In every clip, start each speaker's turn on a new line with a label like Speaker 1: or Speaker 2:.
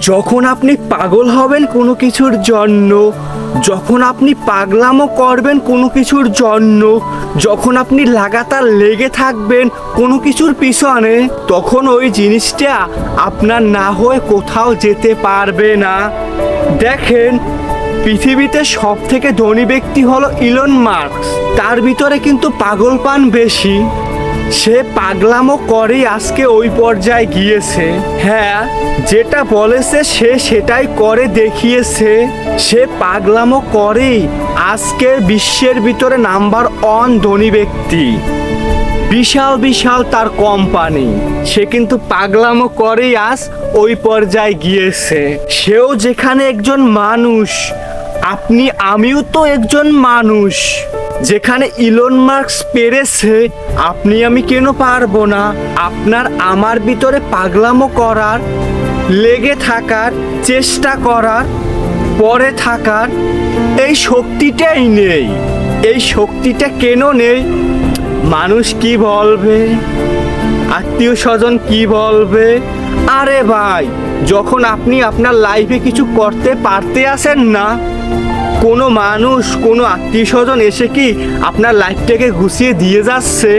Speaker 1: যখন আপনি পাগল হবেন কোনো কিছুর জন্য, যখন আপনি পাগলামো করবেন কোনো কিছুর জন্য, যখন আপনি লাগাতার লেগে থাকবেন কোনো কিছুর পিছনে, তখন ওই জিনিসটা আপনার না হয়ে কোথাও যেতে পারবে না। দেখেন, পৃথিবীতে সব থেকে ধনী ব্যক্তি হলো ইলন মাস্ক। তার ভিতরে কিন্তু পাগলপান বেশি। সে পাগলামো করেই আজকে ওই পর্যায়ে গিয়েছে। হ্যাঁ, যেটা বলেছে সে সেটাই করে দেখিয়েছে। সে পাগলামো করেই আজকে বিশ্বের ভিতরে নাম্বার 1 ধনী ব্যক্তি। বিশাল বিশাল তার কোম্পানি। সে কিন্তু পাগলামো করেই আজ ওই পর্যায়ে গিয়েছে। সেও যেখানে একজন মানুষ, আপনি আমিও তো একজন মানুষ। যেখানে ইলন মাস্ক পেরেছে, আপনি আমি কেন পারবো না? আপনার আমার ভিতরে পাগলামো করার, লেগে থাকার, চেষ্টা করার, পরে থাকার এই শক্তিটাই নেই। এই শক্তিটা কেন নেই? মানুষ কি বলবে, আত্মীয় স্বজন কি বলবে? আরে ভাই, যখন আপনি আপনার লাইফে কিছু করতে পারতে আসেন না, কোনো মানুষ, কোনো আত্মীয় স্বজন এসে কি আপনার লাইফটাকে ঘুষিয়ে দিয়ে যাচ্ছে?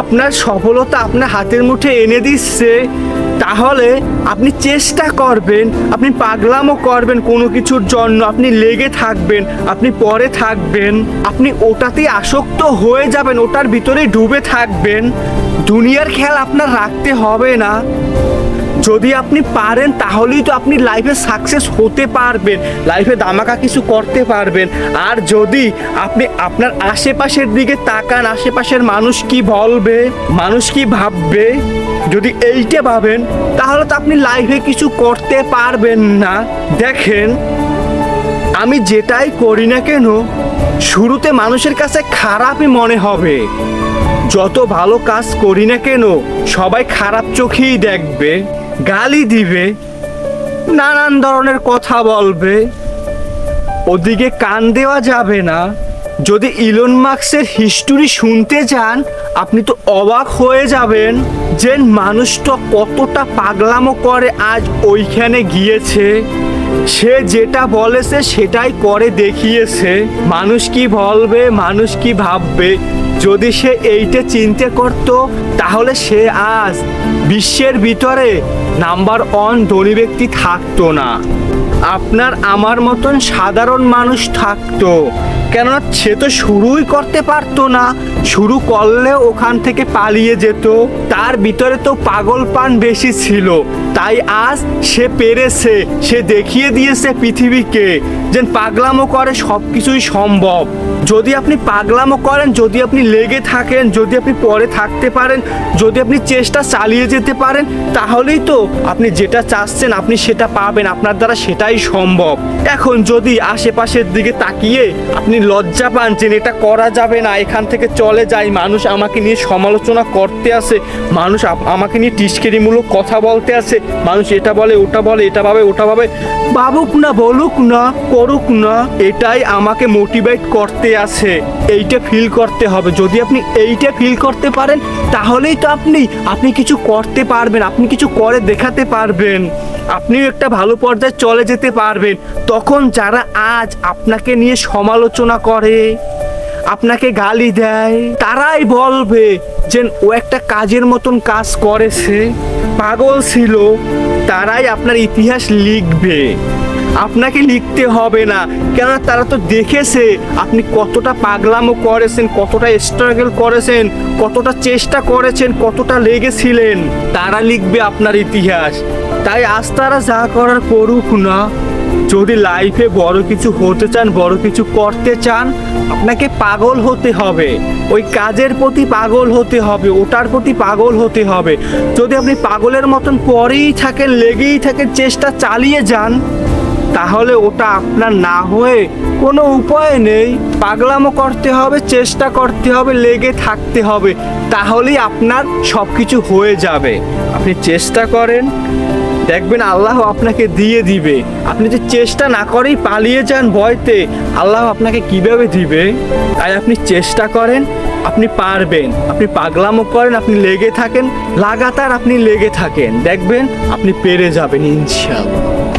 Speaker 1: আপনার সফলতা আপনার হাতের মুঠে এনে দিচ্ছে, তাহলে আপনি চেষ্টা করবেন, আপনি পাগলামো করবেন কোনো কিছুর জন্য, আপনি লেগে থাকবেন, আপনি পরে থাকবেন, আপনি ওটাতেই আসক্ত হয়ে যাবেন, ওটার ভিতরে ডুবে থাকবেন। দুনিয়ার খেয়াল আপনার রাখতে হবে না। যদি আপনি পারেন তাহলেই তো আপনি লাইফে সাকসেস হতে পারবেন, লাইফে ধামাকা কিছু করতে পারবেন। আর যদি আপনি আপনার আশেপাশের দিকে তাকান, আশেপাশের মানুষ কি বলবে, মানুষ কি ভাববে, যদি এইটা ভাবেন, তাহলে তো আপনি লাইফে কিছু করতে পারবেন না। দেখেন, আমি যেটাই করি না কেন, শুরুতে মানুষের কাছে খারাপই মনে হবে। যত ভালো কাজ করি না কেন, সবাই খারাপ চোখেই দেখবে, গালি দিবে, নানান ধরনের কথা বলবে। ওদিকে কান দেওয়া যাবে না। যদি ইলন মাস্কের হিস্টোরি শুনতে যান, আপনি তো অবাক হয়ে যাবেন যে মানুষটা কতটা পাগলামো করে আজ ওইখানে গিয়েছে। সে যেটা বলেছে সেটাই করে দেখিয়েছে। মানুষ কি বলবে, মানুষ কি ভাববে, যদি সে এইটা চিন্তা করত, তাহলে সে আজ বিশ্বের ভিতরে নাম্বার 1 ধনী ব্যক্তি থাকতো না। আপনার আমার মতন সাধারণ মানুষ থাকতো। কেননা সে তো শুরুই করতে পারতো না, শুরু করলে ওখান থেকে পালিয়ে যেত। তার ভিতরে তো পাগলপান বেশি ছিল, তাই আজ সে পেরেছে। সে দেখিয়ে দিয়েছে পৃথিবীকে যে পাগলামো করে সব কিছুই সম্ভব। যদি আপনি পাগলামো করেন, যদি আপনি লেগে থাকেন, যদি আপনি পরে থাকতে পারেন, যদি আপনি চেষ্টা চালিয়ে যেতে পারেন, তাহলেই তো আপনি যেটা চাচ্ছেন আপনি সেটা পাবেন, আপনার দ্বারা সেটাই সম্ভব। এখন যদি আশেপাশের দিকে তাকিয়ে আপনি লজ্জা পান যে এটা করা যাবে না, এখান থেকে চলে যাই, মানুষ আমাকে নিয়ে সমালোচনা করতে আসে, মানুষ আমাকে নিয়ে টিস্কেরিমূলক কথা বলতে আসে, মানুষ এটা বলে, ওটা বলে, এটা ভাবে, ওটা ভাবে, ভাবুক না, বলুক না, করুক না, এটাই আমাকে মোটিভেট করতে আছে। এইটা ফিল করতে হবে। যদি আপনি এইটা ফিল করতে পারেন, তাহলেই তো আপনি কিছু করতে পারবেন, আপনি কিছু করে দেখাতে পারবেন, আপনিও একটা ভালো পর্যায়ে চলে যেতে পারবেন। তখন যারা আজ আপনাকে নিয়ে সমালোচনা করে, আপনাকে গালি দেয়, তারাই বলবে যে ও একটা কাজের মতন কাজ করেছে, পাগল ছিল, তারাই আপনার ইতিহাস লিখবে। আপনাকে লিখতে হবে না, কেননা তারা তো দেখেছে আপনি কতটা পাগলামো করেছেন, কতটা স্ট্রাগল করেছেন, কতটা চেষ্টা করেছেন, কতটা লেগেছিলেন। তারা লিখবে আপনার ইতিহাস। তাই আজ তারা যা করার করুক না। যদি লাইফে বড় কিছু হতে চান, বড় কিছু করতে চান, আপনাকে পাগল হতে হবে, ওই কাজের প্রতি পাগল হতে হবে, ওটার প্রতি পাগল হতে হবে। যদি আপনি পাগলের মতন পরেই থাকেন, লেগেই থাকেন, চেষ্টা চালিয়ে যান, তাহলে ওটা আপনার না হয়ে কোনো উপায় নেই। পাগলামো করতে হবে, চেষ্টা করতে হবে, লেগে থাকতে হবে, তাহলেই আপনার সব কিছু হয়ে যাবে। আপনি চেষ্টা করেন, দেখবেন আল্লাহ আপনাকে দিয়ে দিবে। আপনি যে চেষ্টা না করেই পালিয়ে যান ভয়তে, আল্লাহ আপনাকে কিভাবে দিবে? তাই আপনি চেষ্টা করেন, আপনি পারবেন। আপনি পাগলামো করেন, আপনি লেগে থাকেন, লাগাতার আপনি লেগে থাকেন, দেখবেন আপনি পেরে যাবেন ইনশাআল্লাহ।